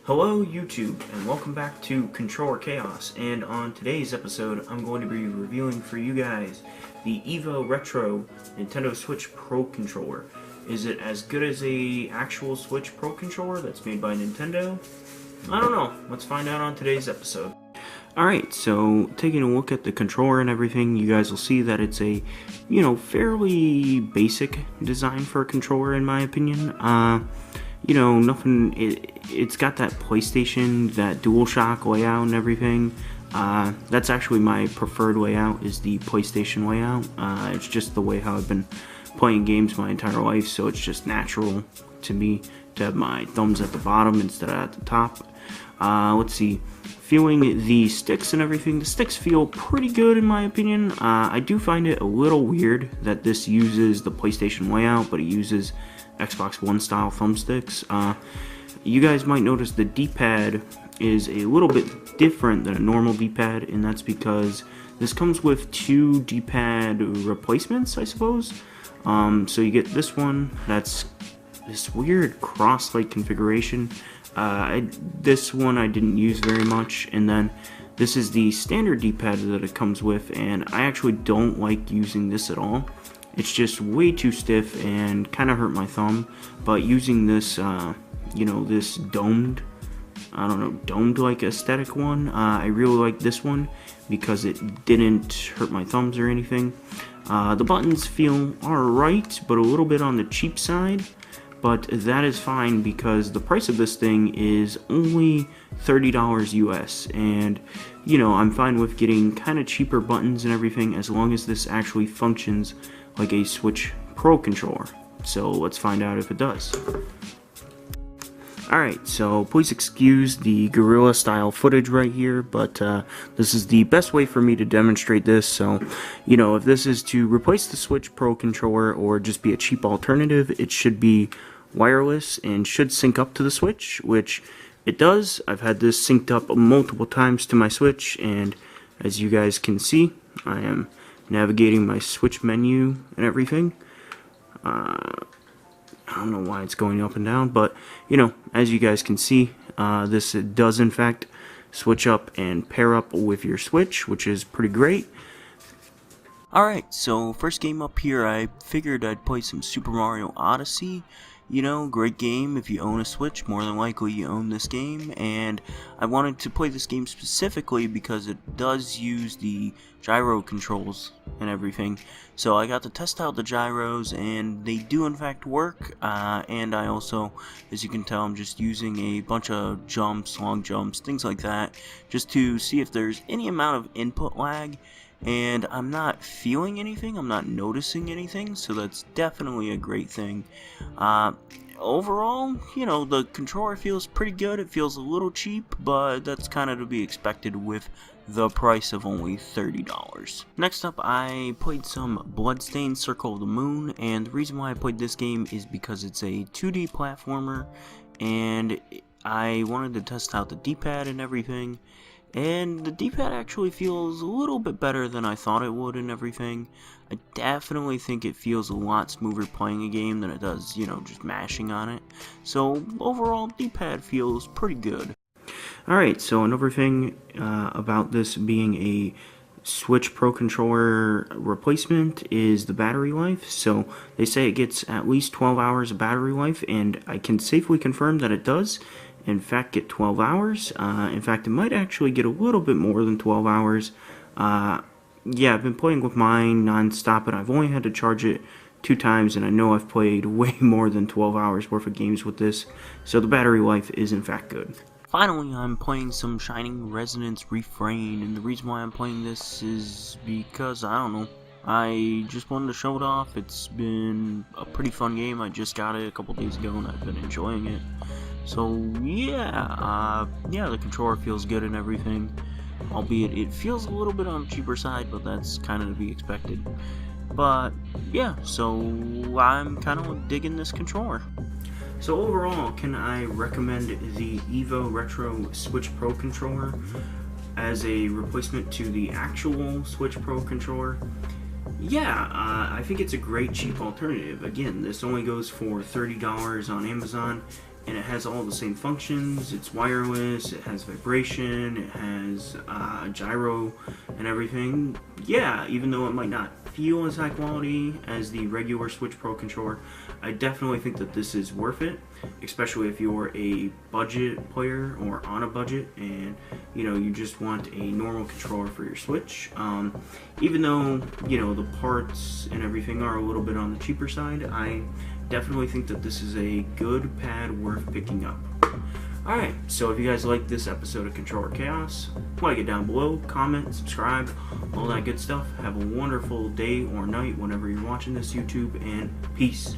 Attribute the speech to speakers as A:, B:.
A: Hello YouTube, and welcome back to Controller Chaos, and on today's episode I'm going to be reviewing for you guys the EvoRetro Nintendo Switch Pro Controller. Is it as good as a actual Switch Pro Controller that's made by Nintendo? I don't know, let's find out on today's episode. Alright, so taking a look at the controller and everything, you guys will see that it's a, fairly basic design for a controller in my opinion. Nothing, it's got that PlayStation, that DualShock layout and everything. That's actually my preferred layout, is the PlayStation layout. It's just the way how I've been playing games my entire life, so it's just natural to me to have my thumbs at the bottom instead of at the top. Let's see, feeling the sticks and everything, the sticks feel pretty good in my opinion. I do find it a little weird that this uses the PlayStation layout, but it uses Xbox One style thumbsticks. You guys might notice the D-pad is a little bit different than a normal D-pad, and that's because this comes with two D-pad replacements, I suppose. So you get this one, that's this weird cross-like configuration. This one I didn't use very much, and then this is the standard D-pad that it comes with, and I actually don't like using this at all. It's just way too stiff and kind of hurt my thumb, but using this, this domed like aesthetic one, I really like this one because it didn't hurt my thumbs or anything. The buttons feel alright, but a little bit on the cheap side, but that is fine because the price of this thing is only $30 US, and I'm fine with getting kind of cheaper buttons and everything as long as this actually functions like a Switch Pro controller. So let's find out if it does. Alright, so please excuse the gorilla style footage right here, but this is the best way for me to demonstrate this. So, if this is to replace the Switch Pro controller or just be a cheap alternative, it should be wireless and should sync up to the Switch, which it does. I've had this synced up multiple times to my Switch, and as you guys can see, I am navigating my Switch menu and everything. I don't know why it's going up and down, but as you guys can see, this does in fact switch up and pair up with your Switch, which is pretty great. Alright, so first game up here, I figured I'd play some Super Mario Odyssey. Great game. If you own a Switch, more than likely you own this game, and I wanted to play this game specifically because it does use the gyro controls and everything. So I got to test out the gyros, and they do in fact work, and I also, as you can tell, I'm just using a bunch of jumps, long jumps, things like that, just to see if there's any amount of input lag. And I'm not feeling anything, I'm not noticing anything, so that's definitely a great thing. Overall, the controller feels pretty good. It feels a little cheap, but that's kind of to be expected with the price of only $30. Next up, I played some Bloodstains Circle of the Moon, and the reason why I played this game is because it's a 2D platformer, and I wanted to test out the D-pad and everything. And the D-pad actually feels a little bit better than I thought it would and everything. I definitely think it feels a lot smoother playing a game than it does, just mashing on it. So overall, D-pad feels pretty good. Alright, so another thing about this being a Switch Pro controller replacement is the battery life. So they say it gets at least 12 hours of battery life, and I can safely confirm that it does in fact get 12 hours. In fact, it might actually get a little bit more than 12 hours. Yeah, I've been playing with mine non-stop, and I've only had to charge it 2 times, and I know I've played way more than 12 hours worth of games with this, so the battery life is in fact good. Finally, I'm playing some Shining Resonance Refrain, and the reason why I'm playing this is because, I don't know, I just wanted to show it off. It's been a pretty fun game. I just got it a couple days ago, and I've been enjoying it. So yeah, the controller feels good and everything, albeit it feels a little bit on the cheaper side, but that's kind of to be expected. But yeah, so I'm kind of digging this controller. So overall, can I recommend the EvoRetro Switch Pro controller as a replacement to the actual Switch Pro controller? Yeah, I think it's a great cheap alternative. Again, this only goes for $30 on Amazon, and it has all the same functions. It's wireless, it has vibration, it has gyro and everything. Yeah, even though it might not feel as high quality as the regular Switch Pro controller, I definitely think that this is worth it, especially if you're a budget player or on a budget and you just want a normal controller for your Switch. Even though the parts and everything are a little bit on the cheaper side, I definitely think that this is a good pad worth picking up. Alright, so if you guys like this episode of Controller Chaos, like it down below, comment, subscribe, all that good stuff. Have a wonderful day or night whenever you're watching this, YouTube, and peace.